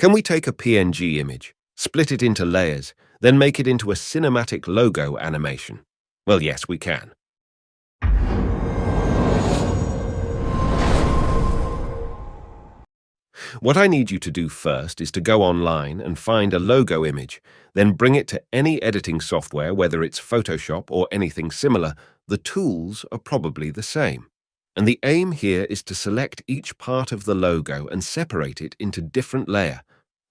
Can we take a PNG image, split it into layers, then make it into a cinematic logo animation? Well, yes, we can. What I need you to do first is to go online and find a logo image, then bring it to any editing software, whether it's Photoshop or anything similar. The tools are probably the same. And the aim here is to select each part of the logo and separate it into different layers.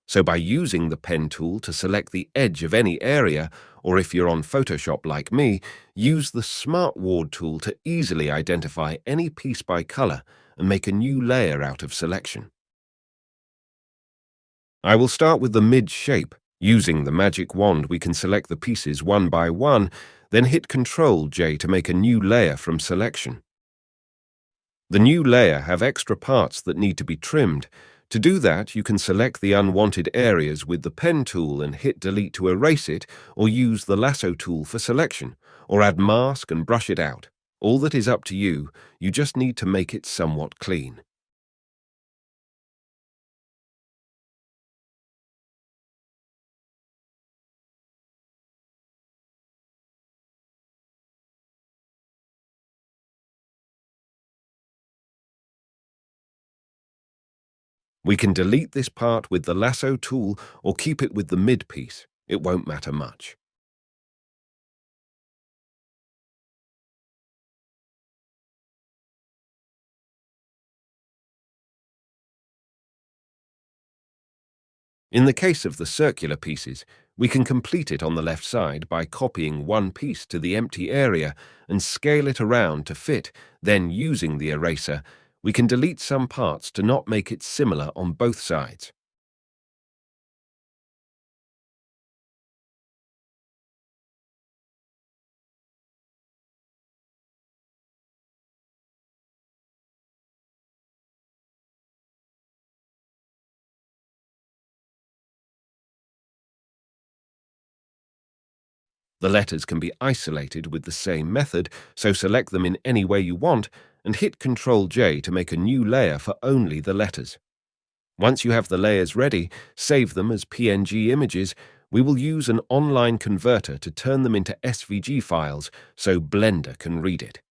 So by using the pen tool to select the edge of any area, or if you're on Photoshop like me, use the Smart Ward tool to easily identify any piece by color and make a new layer out of selection. I will start with the mid shape. Using the magic wand, we can select the pieces one by one, then hit Ctrl-J to make a new layer from selection. The new layer have extra parts that need to be trimmed. To do that, you can select the unwanted areas with the pen tool and hit delete to erase it, or use the lasso tool for selection, or add mask and brush it out. All that is up to you. You just need to make it somewhat clean. We can delete this part with the lasso tool or keep it with the mid piece. It won't matter much. In the case of the circular pieces, we can complete it on the left side by copying one piece to the empty area and scale it around to fit. Then, using the eraser, we can delete some parts to not make it similar on both sides. The letters can be isolated with the same method, so select them in any way you want and hit Ctrl-J to make a new layer for only the letters. Once you have the layers ready, save them as PNG images. We will use an online converter to turn them into SVG files so Blender can read it.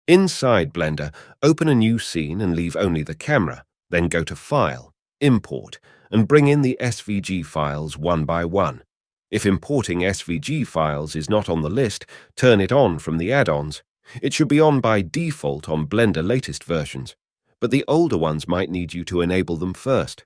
Inside Blender, open a new scene and leave only the camera, then go to File, Import, and bring in the SVG files one by one. If importing SVG files is not on the list, turn it on from the add-ons. It should be on by default on Blender latest versions, but the older ones might need you to enable them first.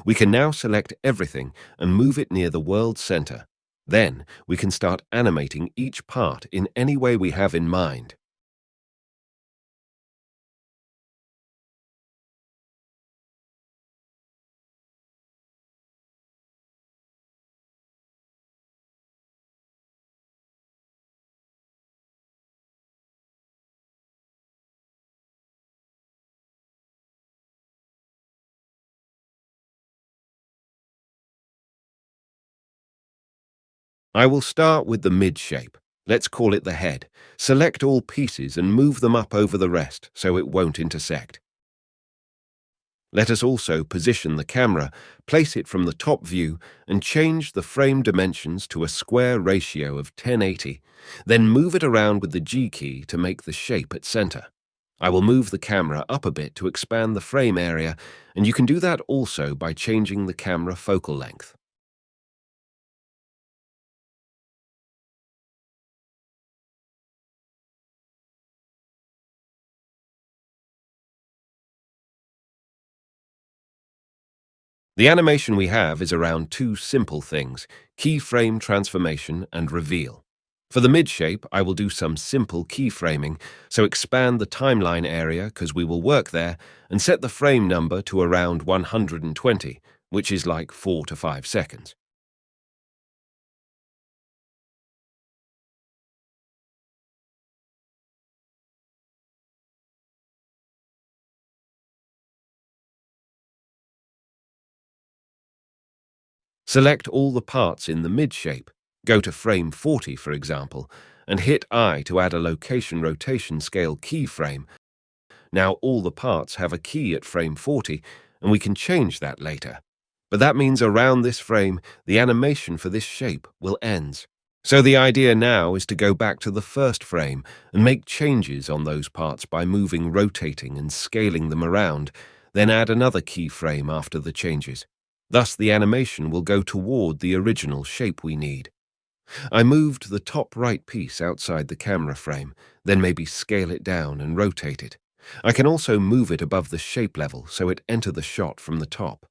We can now select everything and move it near the world center. Then we can start animating each part in any way we have in mind. I will start with the mid shape. Let's call it the head. Select all pieces and move them up over the rest so it won't intersect. Let us also position the camera, place it from the top view, and change the frame dimensions to a square ratio of 1080. Then move it around with the G key to make the shape at center. I will move the camera up a bit to expand the frame area, and you can do that also by changing the camera focal length. The animation we have is around two simple things: keyframe transformation and reveal. For the mid shape, I will do some simple keyframing, so expand the timeline area because we will work there, and set the frame number to around 120, which is like 4 to 5 seconds. Select all the parts in the mid shape. Go to frame 40, for example, and hit I to add a location rotation scale keyframe. Now all the parts have a key at frame 40, and we can change that later. But that means around this frame, the animation for this shape will end. So the idea now is to go back to the first frame and make changes on those parts by moving, rotating, and scaling them around, then add another keyframe after the changes. Thus the animation will go toward the original shape we need. I moved the top right piece outside the camera frame, then maybe scale it down and rotate it. I can also move it above the shape level so it enter the shot from the top.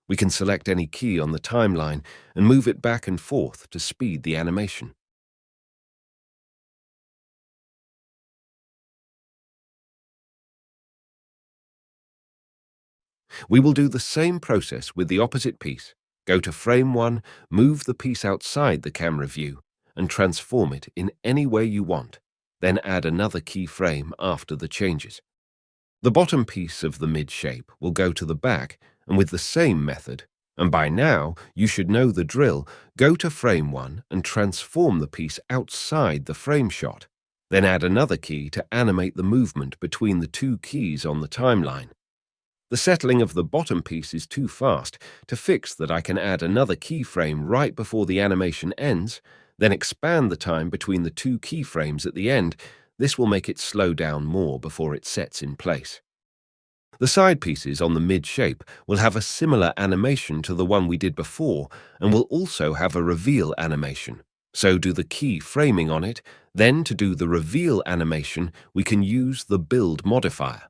We can select any key on the timeline and move it back and forth to speed the animation. We will do the same process with the opposite piece. Go to frame 1, move the piece outside the camera view, and transform it in any way you want. Then add another keyframe after the changes. The bottom piece of the mid shape will go to the back, and with the same method, and by now you should know the drill, go to frame 1 and transform the piece outside the frame shot. Then add another key to animate the movement between the two keys on the timeline. The settling of the bottom piece is too fast. To fix that, I can add another keyframe right before the animation ends, then expand the time between the two keyframes at the end. This will make it slow down more before it sets in place. The side pieces on the mid shape will have a similar animation to the one we did before and will also have a reveal animation. So do the key framing on it. Then to do the reveal animation, we can use the build modifier.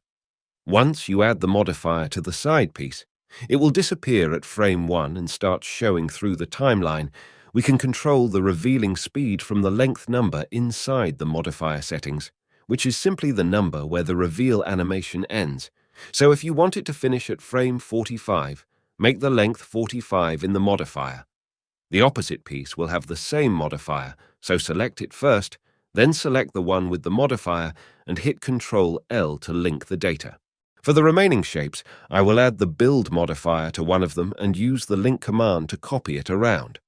Once you add the modifier to the side piece, it will disappear at frame 1 and start showing through the timeline. We can control the revealing speed from the length number inside the modifier settings, which is simply the number where the reveal animation ends. So if you want it to finish at frame 45, make the length 45 in the modifier. The opposite piece will have the same modifier, so select it first, then select the one with the modifier and hit Ctrl L to link the data. For the remaining shapes, I will add the build modifier to one of them and use the link command to copy it around.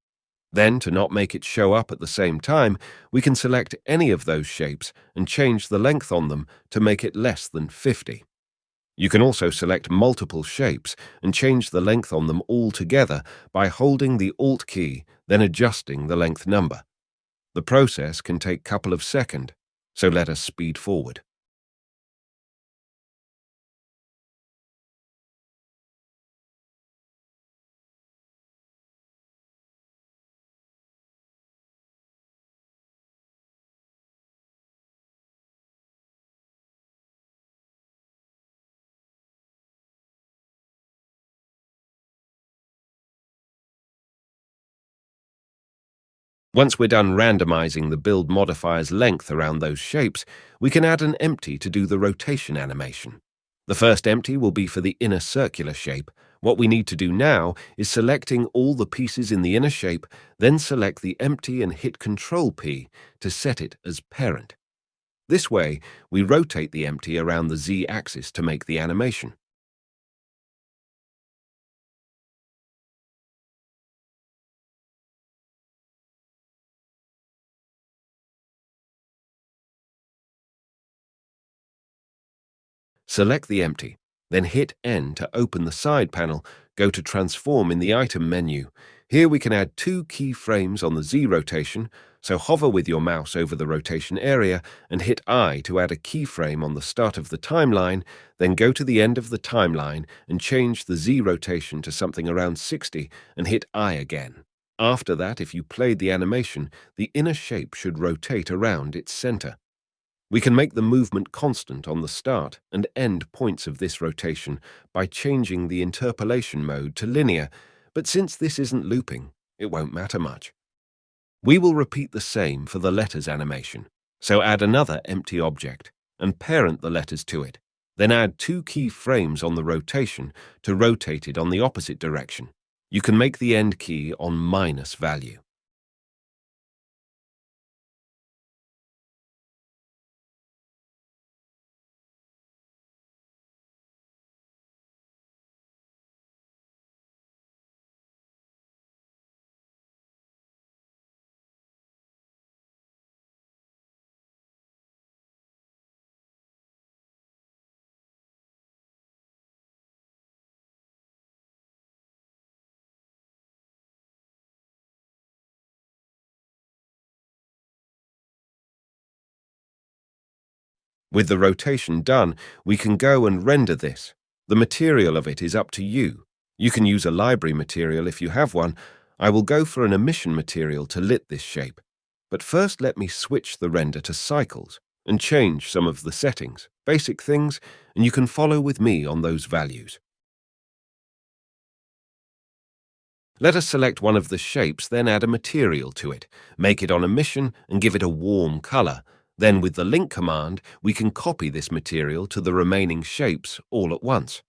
Then, to not make it show up at the same time, we can select any of those shapes and change the length on them to make it less than 50. You can also select multiple shapes and change the length on them all together by holding the Alt key, then adjusting the length number. The process can take a couple of seconds, so let us speed forward. Once we're done randomizing the build modifier's length around those shapes, we can add an empty to do the rotation animation. The first empty will be for the inner circular shape. What we need to do now is selecting all the pieces in the inner shape, then select the empty and hit Ctrl P to set it as parent. This way, we rotate the empty around the Z-axis to make the animation. Select the empty, then hit N to open the side panel, go to Transform in the item menu. Here we can add two keyframes on the Z rotation, so hover with your mouse over the rotation area and hit I to add a keyframe on the start of the timeline, then go to the end of the timeline and change the Z rotation to something around 60 and hit I again. After that, if you played the animation, the inner shape should rotate around its center. We can make the movement constant on the start and end points of this rotation by changing the interpolation mode to linear, but since this isn't looping, it won't matter much. We will repeat the same for the letters animation, so add another empty object and parent the letters to it, then add two keyframes on the rotation to rotate it on the opposite direction. You can make the end key on minus value. With the rotation done, we can go and render this. The material of it is up to you. You can use a library material if you have one. I will go for an emission material to lit this shape. But first let me switch the render to cycles and change some of the settings, basic things, and you can follow with me on those values. Let us select one of the shapes, then add a material to it, make it on emission and give it a warm color. Then with the link command, we can copy this material to the remaining shapes all at once.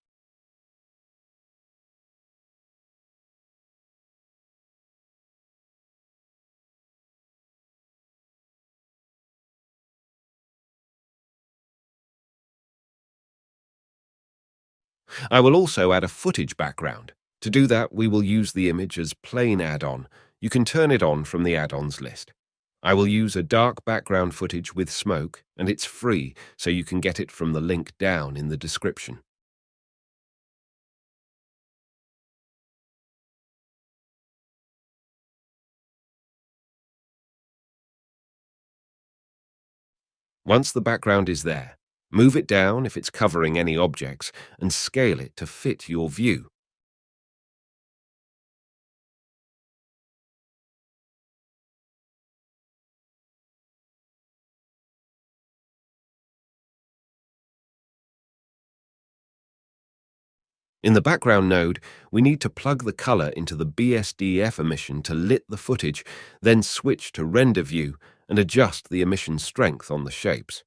I will also add a footage background. To do that, we will use the image as plain add-on. You can turn it on from the add-ons list. I will use a dark background footage with smoke, and it's free, so you can get it from the link down in the description. Once the background is there, move it down if it's covering any objects, and scale it to fit your view. In the background node, we need to plug the color into the BSDF emission to lit the footage, then switch to render view and adjust the emission strength on the shapes.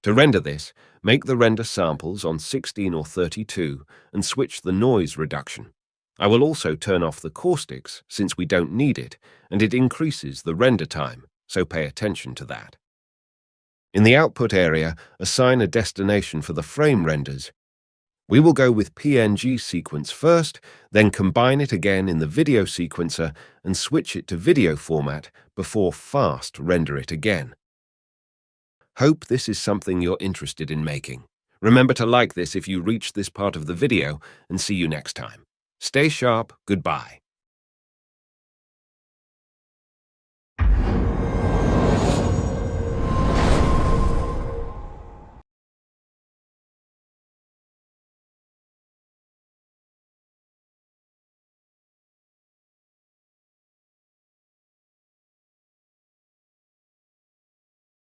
To render this, make the render samples on 16 or 32 and switch the noise reduction. I will also turn off the caustics since we don't need it, and it increases the render time, so pay attention to that. In the output area, assign a destination for the frame renders. We will go with PNG sequence first, then combine it again in the video sequencer and switch it to video format before fast render it again. Hope this is something you're interested in making. Remember to like this if you reached this part of the video, and see you next time. Stay sharp, goodbye.